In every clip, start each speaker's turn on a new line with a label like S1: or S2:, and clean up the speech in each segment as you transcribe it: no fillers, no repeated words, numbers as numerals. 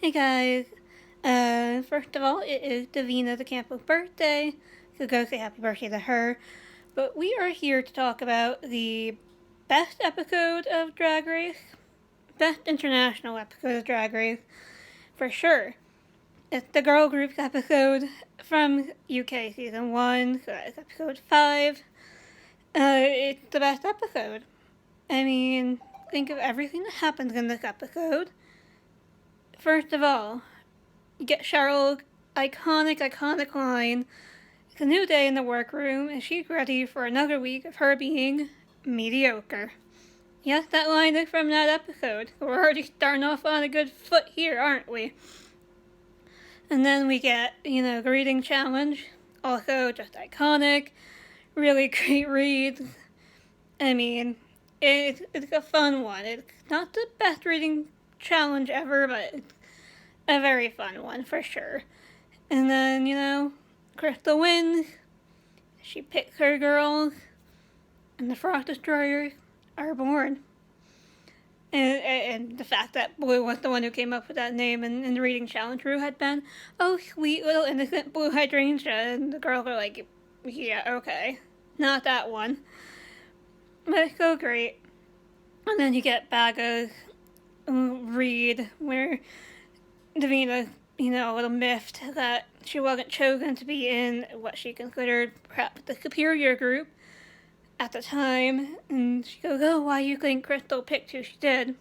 S1: Hey guys, first of all, it is Davina the Campbell's birthday, so go say happy birthday to her. But we are here to talk about the best episode of Drag Race, best international episode of Drag Race, for sure. It's the girl group episode from UK season 1, so that is episode 5. It's the best episode. I mean, think of everything that happens in this episode. First of all, you get Cheryl's iconic line. It's a new day in the workroom, and she's ready for another week of her being mediocre. Yes, that line is from that episode. We're already starting off on a good foot here, aren't we? And then we get, the reading challenge. Also just iconic. Really great reads. I mean, it's a fun one. It's not the best reading challenge ever, but it's a very fun one for sure. And then, Crystal wins. She picks her girls, and the Frost Destroyers are born. And the fact that Blue was the one who came up with that name in the reading challenge, Rue had been, oh, sweet little innocent Blue Hydrangea, and the girls are like, yeah, okay, not that one. But it's so great. And then you get Baga's read, where Davina, a little miffed that she wasn't chosen to be in what she considered perhaps the superior group at the time, and she goes, oh, why you think Crystal picked who she did?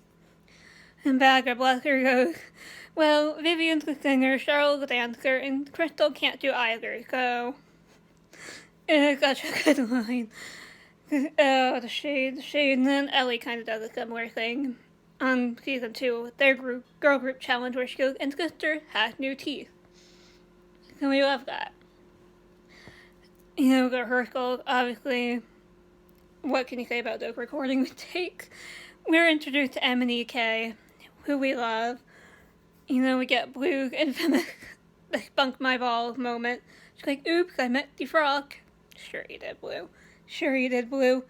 S1: And Baga, bless her, goes, well, Vivian's the singer, Cheryl's the dancer, and Crystal can't do either, so it's such a good line. Oh, the shade, and then Ellie kind of does a similar thing on season 2 with their girl group challenge, where she goes, and sister has new teeth. And we love that. The rehearsals, obviously, what can you say about those recording takes? We're introduced to M&EK, who we love. We get Blue's infamous the spunk my balls moment. She's like, oops, I meant the frog. Sure you did, Blue.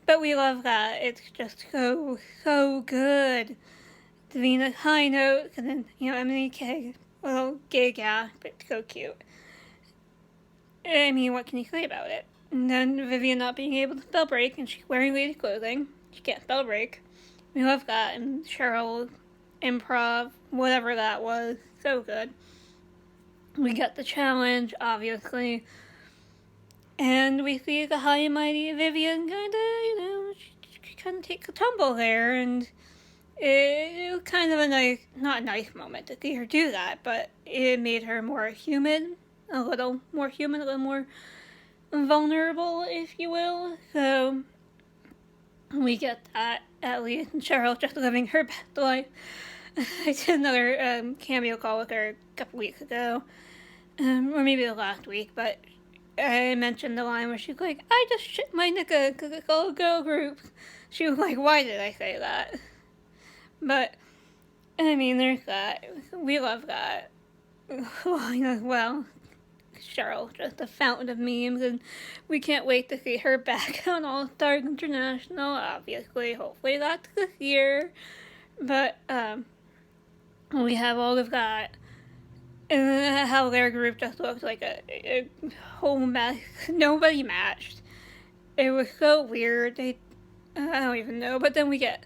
S1: But we love that. It's just so good. Davina's high notes, and then, M&EK, little gig ass, but so cute. I mean, what can you say about it? And then Vivian not being able to spell break, and she's wearing lady clothing. She can't spell break. We love that. And Cheryl, improv, whatever that was, so good. We get the challenge, obviously. And we see the high and mighty Vivian she kind of takes a tumble there, and it was kind of not a nice moment to see her do that, but it made her more human, a little more vulnerable, if you will. So we get that, at least, and Cheryl just living her best life. I did another cameo call with her a couple weeks ago, or maybe the last week, but I mentioned the line where she's like, I just shit my nicka because it's all a girl group. She was like, why did I say that? But, I mean, there's that. We love that. Well, Cheryl, just a fountain of memes, and we can't wait to see her back on All Stars International, obviously. Hopefully that's this year. But, we have all of that. And how their group just looked like a whole mess. Nobody matched. It was so weird. I don't even know. But then we get,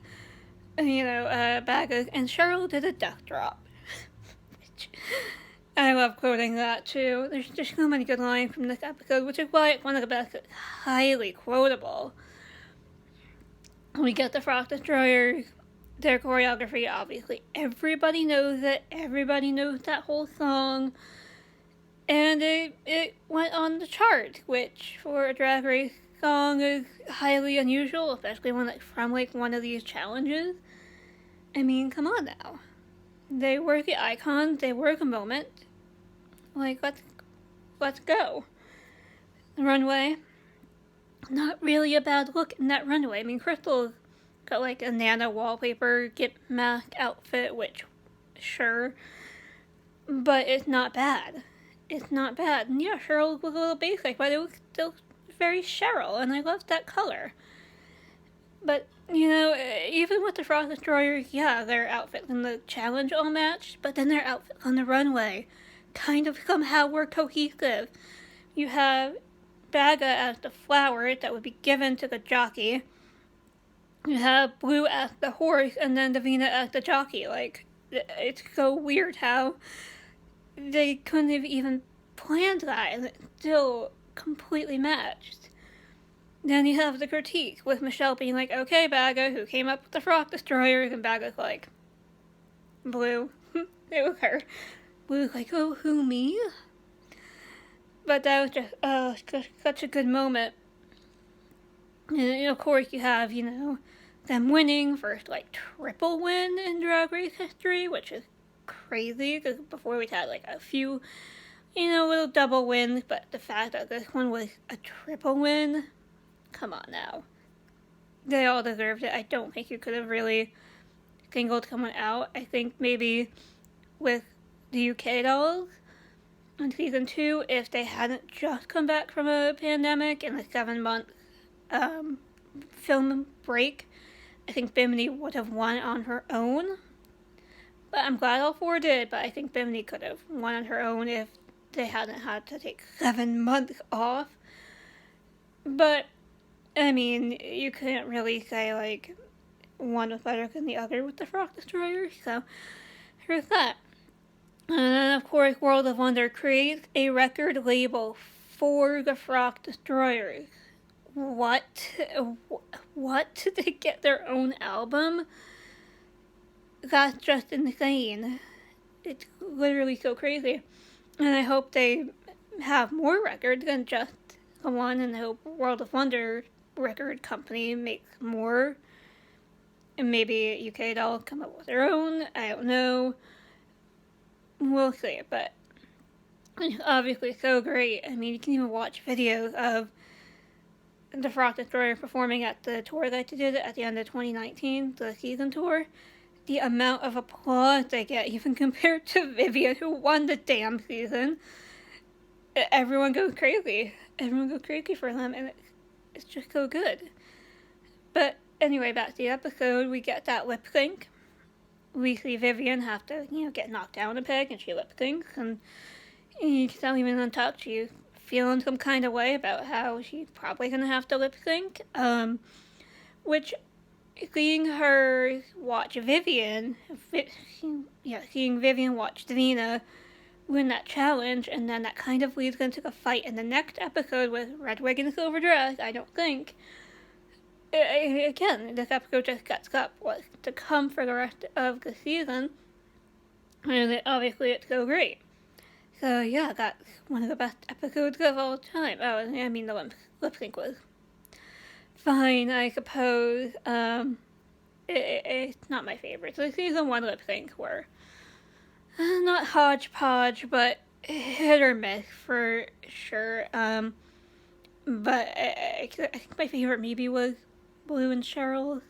S1: Baga, and Cheryl did a duck drop. I love quoting that too. There's just so many good lines from this episode, which is why it's one of the best. It's highly quotable. We get the Frost Destroyers. Their choreography, obviously, everybody knows it. Everybody knows that whole song. And it went on the chart, which for a Drag Race song is highly unusual, especially when it's from one of these challenges. I mean, come on now. They were the icons. They were the moment. Let's go. The runway. Not really a bad look in that runway. I mean, Crystal got a nano wallpaper get mask outfit, which, sure, but it's not bad. And yeah, Cheryl was a little basic, but it was still very Cheryl, and I loved that color. But, even with the Frost Destroyers, yeah, their outfits in the challenge all matched, but then their outfits on the runway kind of somehow were cohesive. You have Baga as the flower that would be given to the jockey. You have Blue as the horse, and then Davina as the jockey. Like, it's so weird how they couldn't have even planned that, and it still completely matched. Then you have the critique with Michelle being like, okay, Baga, who came up with the Frost Destroyers? And Baga's like, Blue. It was her. Blue's like, oh, who, me? But that was just such a good moment. And of course you have, them winning first, triple win in Drag Race history, which is crazy, because before we'd had, a few, little double wins, but the fact that this one was a triple win, come on now. They all deserved it. I don't think you could have really singled someone out. I think maybe with the UK dolls in season 2, if they hadn't just come back from a pandemic and a 7-month film break, I think Bimini would have won on her own. But I'm glad all 4 did, but I think Bimini could have won on her own if they hadn't had to take 7 months off. But, I mean, you couldn't really say, one was better than the other with the Frost Destroyers, so here's that. And then, of course, World of Wonder creates a record label for the Frost Destroyers. What? They get their own album? That's just insane. It's literally so crazy. And I hope they have more records than just the one, and I hope World of Wonder record company makes more. And maybe UK Doll come up with their own. I don't know. We'll see, but it's obviously so great. I mean, you can even watch videos of the Frost Destroyer performing at the tour that they did at the end of 2019, the season tour. The amount of applause they get, even compared to Vivian, who won the damn season. Everyone goes crazy. Everyone goes crazy for them, and it's just so good. But anyway, back to the episode, we get that lip sync. We see Vivian have to, get knocked down a peg, and she lip syncs, and she's not even untouched. She's feeling some kind of way about how she's probably going to have to lip sync. Which, seeing her watch Vivian, seeing Vivian watch Davina win that challenge, and then that kind of leads into the fight in the next episode with Red Wig and the Silver Dress, I don't think. Again, this episode just sets up what's to come for the rest of the season, and obviously it's so great. So yeah, that's one of the best episodes of all time. Oh, I mean, the lip sync was fine, I suppose. It's not my favorite. The season 1 lip sync were not hodgepodge, but hit or miss for sure. But I think my favorite maybe was Blue and Cheryl.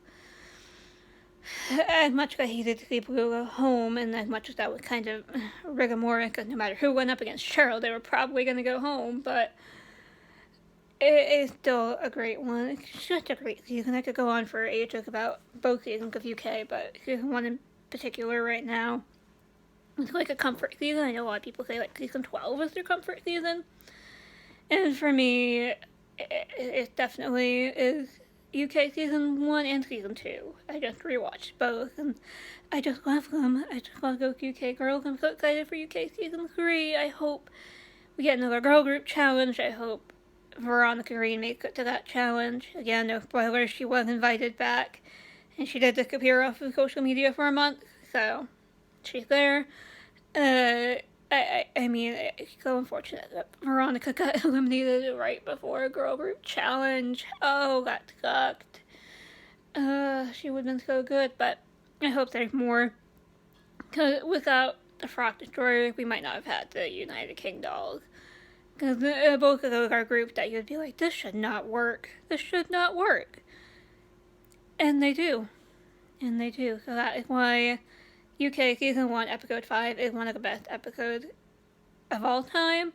S1: As much as I hated to see Blue go home, and as much as that was kind of rigmarole, because no matter who went up against Cheryl, they were probably going to go home, but it is still a great one. It's just a great season. I could go on for ages about both seasons of UK, but season 1 in particular right now, it's like a comfort season. I know a lot of people say season 12 is their comfort season, and for me, it definitely is UK season 1 and season 2. I just rewatched both, and I just love them. I just love those UK girls. I'm so excited for UK season 3. I hope we get another girl group challenge. I hope Veronica Green makes it to that challenge. Again, no spoilers, she was invited back, and she did disappear off of social media for a month, so she's there. I mean, it's so unfortunate that Veronica got eliminated right before a girl group challenge. Oh, that sucked. She would have been so good, but I hope there's more. Because without the Frost Destroyer, we might not have had the United King dolls. Because both of those are groups that you'd be like, this should not work. This should not work. And they do. And they do. So that is why UK Season 1, Episode 5 is one of the best episodes of all time.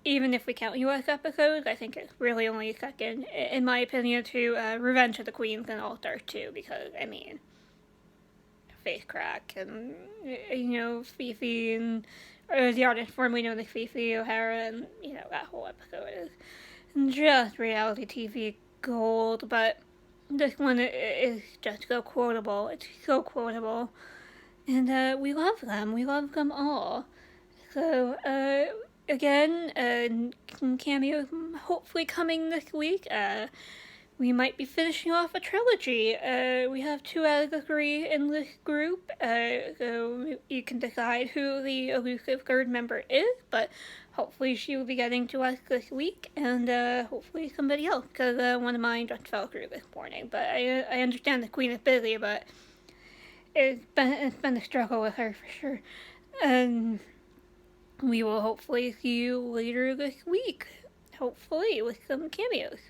S1: even if we count US episodes, I think it's really only second, in my opinion, to Revenge of the Queens and All Stars 2, because, I mean, face crack and, Fifi and the artist formerly known as Fifi O'Hara, and, that whole episode is just reality TV gold, but this one is just so quotable. It's so quotable. And we love them. We love them all. So, again, some cameos hopefully coming this week. We might be finishing off a trilogy. We have 2 out of the 3 in this group, so you can decide who the elusive third member is, but hopefully she will be getting to us this week, and hopefully somebody else, because one of mine just fell through this morning. But I understand the Queen is busy, but it's been a struggle with her for sure. And we will hopefully see you later this week, hopefully with some cameos.